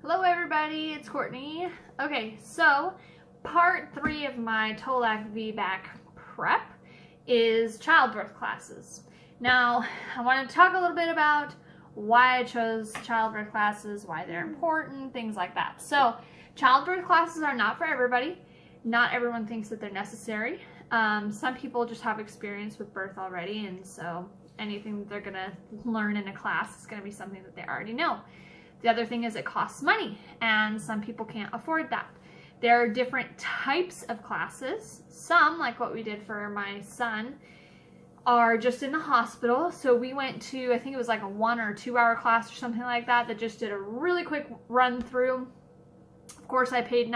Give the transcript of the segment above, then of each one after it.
Hello everybody, it's Courtney. Okay, so part 3 of my TOLAC VBAC prep is childbirth classes. Now, I want to talk a little bit about why I chose childbirth classes, why they're important, things like that. So, childbirth classes are not for everybody. Not everyone thinks that they're necessary. Some people just have experience with birth already, and so anything that they're going to learn in a class is going to be something that they already know. The other thing is it costs money, and some people can't afford that. There are different types of classes. Some, like what we did for my son, are just in the hospital. So we went to, I think it was like a 1 or 2 hour class or something like that, that just did a really quick run through. Of course, I paid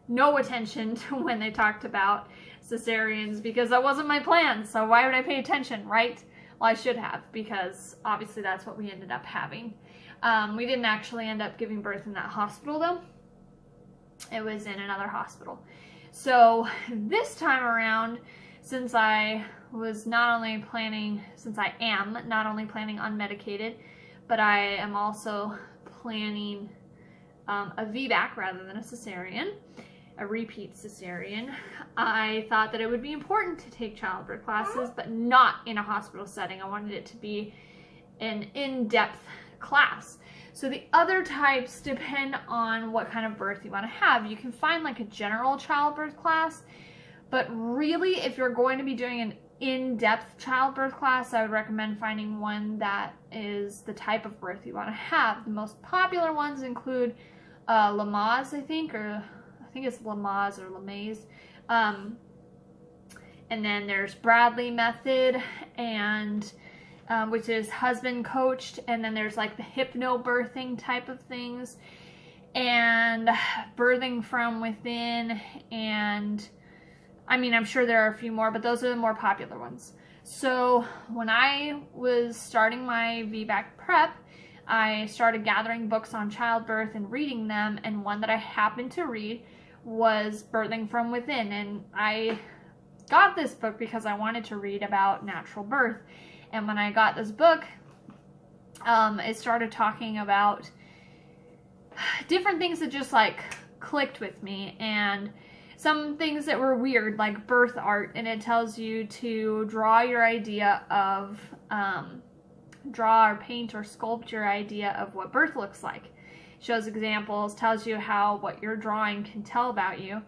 no attention to when they talked about cesareans because that wasn't my plan. So why would I pay attention, right? Well, I should have, because obviously that's what we ended up having. We didn't actually end up giving birth in that hospital though. It was in another hospital. So this time around, since I am not only planning unmedicated, but I am also planning a VBAC rather than a cesarean, a repeat cesarean, I thought that it would be important to take childbirth classes, but not in a hospital setting. I wanted it to be an in-depth class. So the other types depend on what kind of birth you want to have. You can find like a general childbirth class, but really if you're going to be doing an in-depth childbirth class, I would recommend finding one that is the type of birth you want to have. The most popular ones include Lamaze, I think it's Lamaze or Lamaze. And then there's Bradley method, and which is husband coached, and then there's like the hypnobirthing type of things, and birthing from within, and I mean, I'm sure there are a few more, but those are the more popular ones. So when I was starting my VBAC prep, I started gathering books on childbirth and reading them, and one that I happened to read was Birthing from Within, and I got this book because I wanted to read about natural birth. And when I got this book, it started talking about different things that just like clicked with me, and some things that were weird, like birth art, and it tells you to draw your idea of, draw or paint or sculpt your idea of what birth looks like. Shows examples, tells you how what you're drawing can tell about you.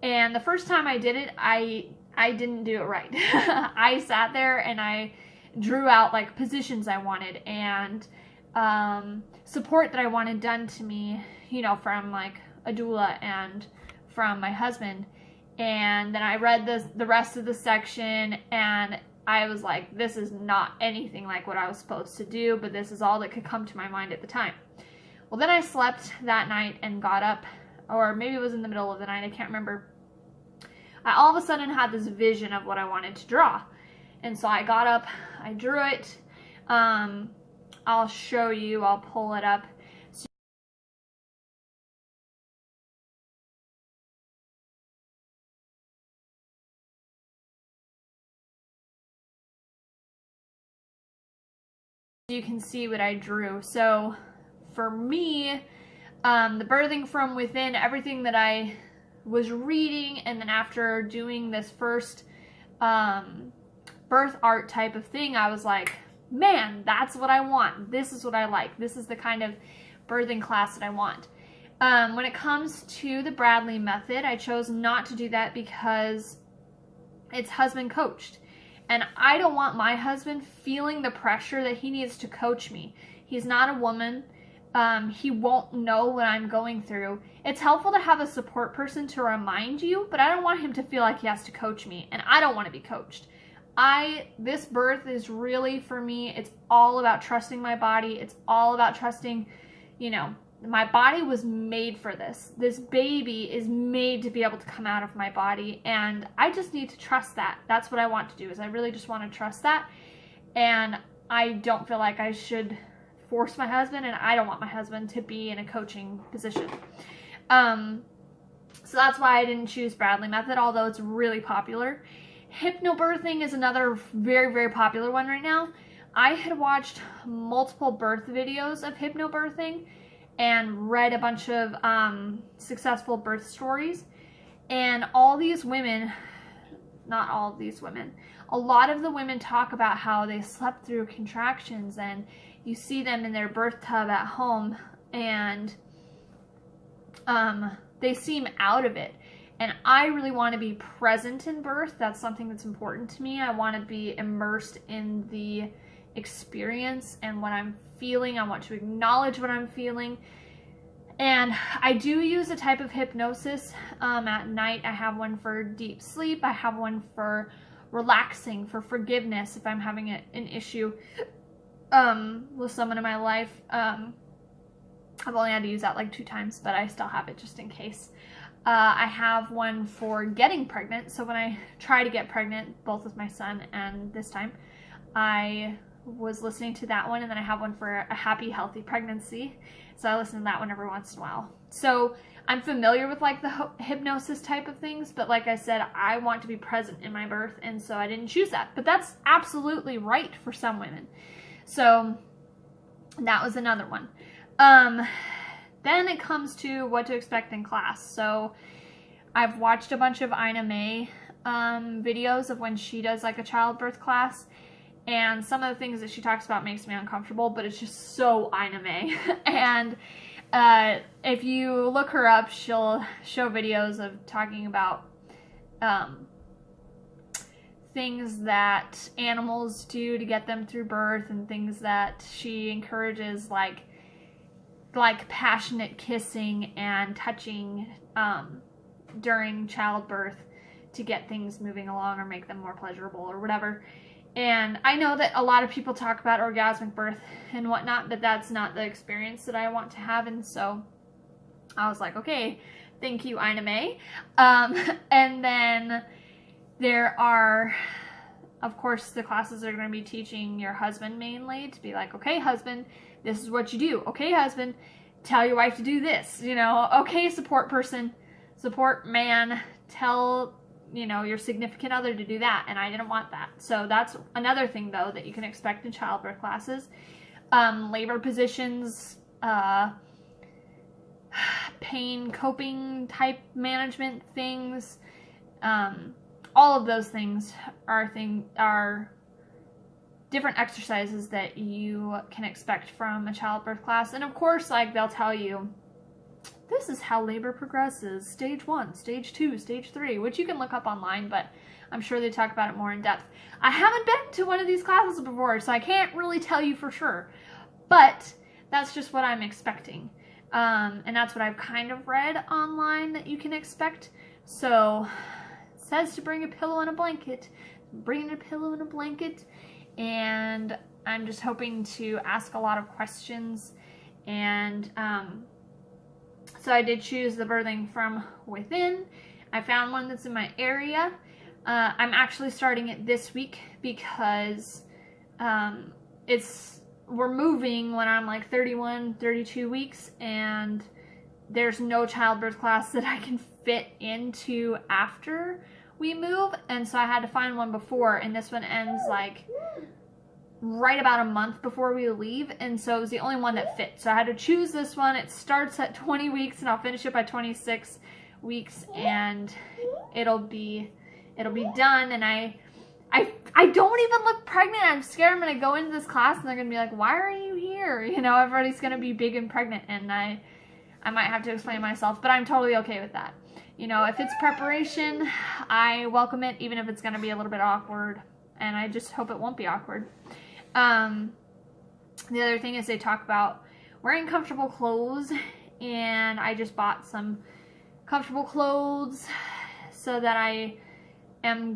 And the first time I did it, I didn't do it right. I sat there and I drew out like positions I wanted and support that I wanted done to me, you know, from like a doula and from my husband. And then I read the rest of the section, and I was like, this is not anything like what I was supposed to do, but this is all that could come to my mind at the time. Well, then I slept that night and got up, or maybe it was in the middle of the night, I can't remember. I all of a sudden had this vision of what I wanted to draw. And so I got up, I drew it. I'll show you, I'll pull it up. So you can see what I drew. So for me, the birthing from within, everything that I was reading, and then after doing this first birth art type of thing, I was like, man, that's what I want. This is what I like. This is the kind of birthing class that I want. When it comes to the Bradley method, I chose not to do that because it's husband coached. And I don't want my husband feeling the pressure that he needs to coach me. He's not a woman. He won't know what I'm going through. It's helpful to have a support person to remind you, but I don't want him to feel like he has to coach me, and I don't want to be coached. This birth is really, for me, it's all about trusting my body. It's all about trusting, you know, my body was made for this. This baby is made to be able to come out of my body, and I just need to trust that. That's what I want to do, is I really just want to trust that, and I don't feel like I should force my husband, and I don't want my husband to be in a coaching position. So that's why I didn't choose Bradley method, although it's really popular. Hypnobirthing is another very, very popular one right now. I had watched multiple birth videos of hypnobirthing, and read a bunch of successful birth stories. And all these women, not all of these women, a lot of the women talk about how they slept through contractions, and you see them in their birth tub at home, and they seem out of it. And I really want to be present in birth. That's something that's important to me. I want to be immersed in the experience and what I'm feeling. I want to acknowledge what I'm feeling. And I do use a type of hypnosis at night. I have one for deep sleep. I have one for relaxing, for forgiveness if I'm having an issue with someone in my life. I've only had to use that like 2 times, but I still have it just in case. I have one for getting pregnant. So when I try to get pregnant, both with my son and this time, I was listening to that one. And then I have one for a happy, healthy pregnancy. So I listen to that one every once in a while. So I'm familiar with like the hypnosis type of things, but like I said, I want to be present in my birth, and so I didn't choose that. But that's absolutely right for some women. So that was another one. Then it comes to what to expect in class. So I've watched a bunch of Ina May videos of when she does like a childbirth class, and some of the things that she talks about makes me uncomfortable, but it's just so Ina May. And if you look her up, she'll show videos of talking about things that animals do to get them through birth, and things that she encourages, like passionate kissing and touching during childbirth to get things moving along or make them more pleasurable or whatever. And I know that a lot of people talk about orgasmic birth and whatnot, but that's not the experience that I want to have. And so I was like, okay, thank you, Ina May. And then there are, of course, the classes are going to be teaching your husband mainly to be like, okay, husband, this is what you do. Okay, husband, tell your wife to do this. You know, okay, support person, support man, tell, you know, your significant other to do that. And I didn't want that. So that's another thing, though, that you can expect in childbirth classes. Labor positions, pain coping type management things, all of those things are different exercises that you can expect from a childbirth class. And of course, like, they'll tell you, this is how labor progresses, stage 1, stage 2, stage 3, which you can look up online, but I'm sure they talk about it more in depth. I haven't been to one of these classes before, so I can't really tell you for sure, but that's just what I'm expecting. And that's what I've kind of read online that you can expect. So it says to bring a pillow and a blanket. Bringing a pillow and a blanket, and I'm just hoping to ask a lot of questions. And so I did choose the Birthing from Within. I found one that's in my area. I'm actually starting it this week because we're moving when I'm like 31, 32 weeks, and there's no childbirth class that I can fit into after we move. And so I had to find one before, and this one ends like right about a month before we leave, and so it was the only one that fit. So I had to choose this one. It starts at 20 weeks, and I'll finish it by 26 weeks, and it'll be done. And I don't even look pregnant. I'm scared I'm gonna go into this class and they're gonna be like, why are you here? You know, everybody's gonna be big and pregnant, and I might have to explain myself, but I'm totally okay with that. You know, if it's preparation, I welcome it, even if it's gonna be a little bit awkward, and I just hope it won't be awkward. The other thing is they talk about wearing comfortable clothes, and I just bought some comfortable clothes so that I'm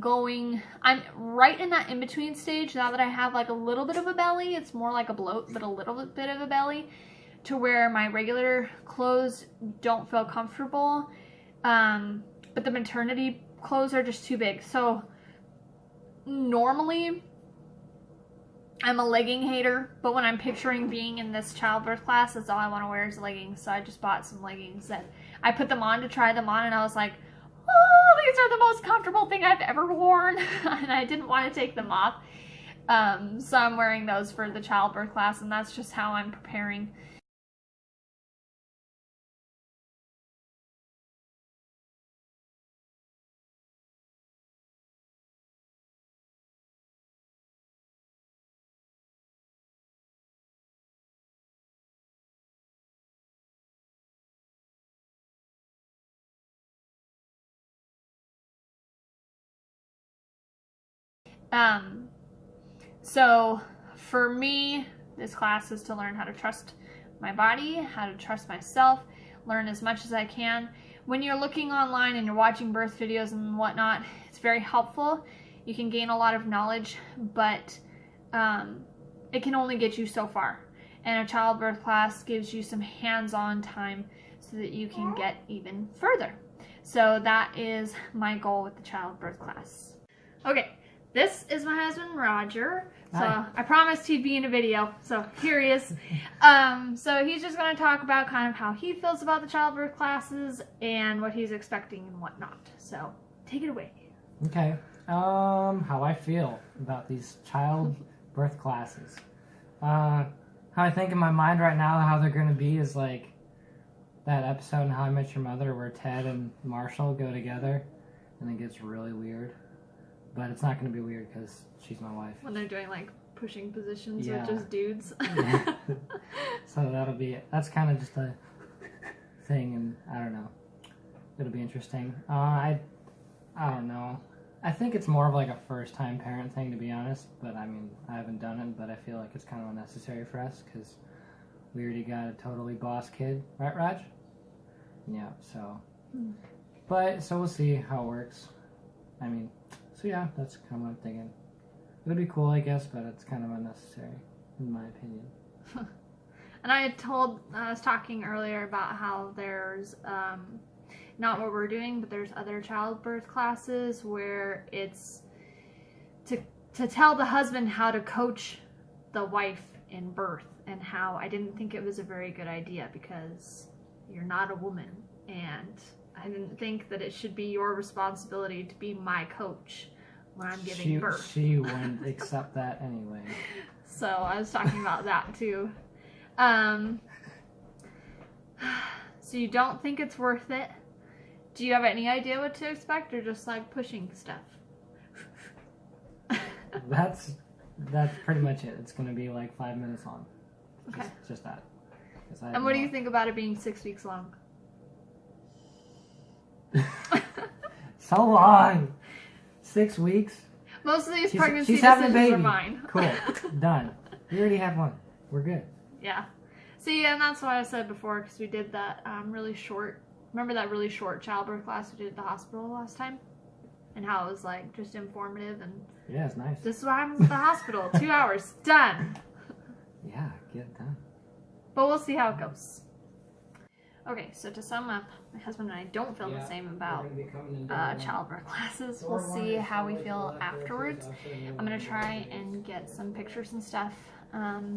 right in that in-between stage now that I have like a little bit of a belly. It's more like a bloat, but a little bit of a belly, to where my regular clothes don't feel comfortable, but the maternity clothes are just too big. So normally I'm a legging hater, but when I'm picturing being in this childbirth class, that's all I want to wear is leggings. So I just bought some leggings that I put them on to try them on, and I was like, oh, these are the most comfortable thing I've ever worn. And I didn't want to take them off. So I'm wearing those for the childbirth class, and that's just how I'm preparing So for me, this class is to learn how to trust my body, how to trust myself, learn as much as I can. When you're looking online and you're watching birth videos and whatnot, it's very helpful. You can gain a lot of knowledge, but it can only get you so far. And a childbirth class gives you some hands-on time so that you can get even further. So that is my goal with the childbirth class. Okay, this is my husband, Roger. So Hi. I promised he'd be in a video, so here he is. So he's just going to talk about kind of how he feels about the childbirth classes and what he's expecting and whatnot. So take it away. Okay. How I feel about these childbirth classes. How I think in my mind right now how they're going to be is like that episode in How I Met Your Mother where Ted and Marshall go together and it gets really weird. But it's not going to be weird because she's my wife. When they're doing like pushing positions Yeah. with just dudes. Yeah. So that'll be it. That's kind of just a thing, and I don't know. It'll be interesting. I don't know. I think it's more of like a first-time parent thing, to be honest. But I mean, I haven't done it, but I feel like it's kind of unnecessary for us because we already got a totally boss kid, right, Raj? Yeah. So, but so we'll see how it works. I mean. So yeah, that's kind of what I'm thinking. It'll be cool, I guess, but it's kind of unnecessary, in my opinion. And I was talking earlier about how there's, not what we're doing, but there's other childbirth classes where it's to tell the husband how to coach the wife in birth, and how I didn't think it was a very good idea because you're not a woman, and I didn't think that it should be your responsibility to be my coach when I'm giving birth. She wouldn't accept that anyway. So I was talking about that too. So you don't think it's worth it? Do you have any idea what to expect, or just like pushing stuff? That's pretty much it. It's going to be like 5 minutes long. Okay. Just that. And what do you think about it being 6 weeks long? So long. 6 weeks. Most of these pregnancy she's having a decisions baby. are mine. Cool. Done. We already have one. We're good. Yeah. See, and that's what I said before, because we did that really short. Remember that really short childbirth class we did at the hospital last time? And how it was like just informative, and Yeah, it's nice. this is what happens at the hospital. 2 hours. Done. Yeah, get it done. But we'll see how it goes. Okay, so to sum up, my husband and I don't feel the same about childbirth classes. We'll see how we feel afterwards. I'm going to try and get some pictures and stuff,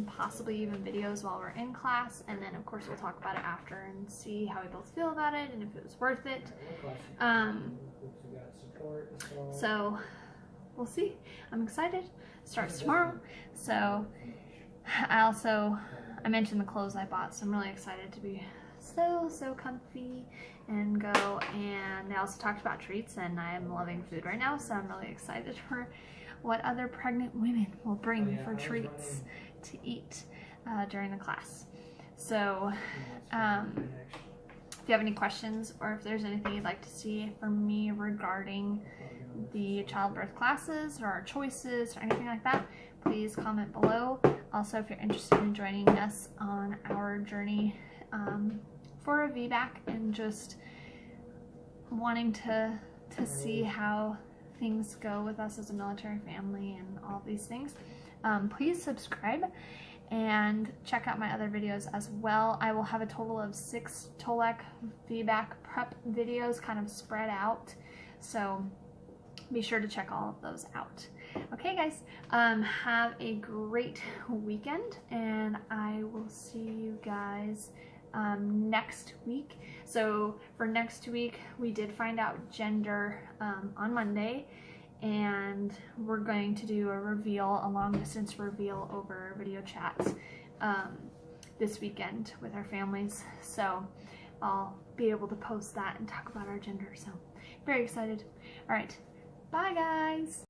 possibly even videos while we're in class, and then of course we'll talk about it after and see how we both feel about it and if it was worth it. So we'll see. I'm excited. Starts tomorrow. So I mentioned the clothes I bought, so I'm really excited to be so comfy and go. And I also talked about treats, and I am loving food right now, so I'm really excited for what other pregnant women will bring for treats to eat during the class. So if you have any questions, or if there's anything you'd like to see from me regarding the childbirth classes or our choices or anything like that, please comment below. Also, if you're interested in joining us on our journey for a VBAC and just wanting to see how things go with us as a military family and all these things, please subscribe and check out my other videos as well. I will have a total of 6 TOLAC VBAC prep videos kind of spread out, so be sure to check all of those out. Okay guys, have a great weekend, and I will see you guys next week. So for next week, we did find out gender on Monday, and we're going to do a reveal, a long distance reveal over video chats this weekend with our families. So I'll be able to post that and talk about our gender. So very excited. All right, bye guys.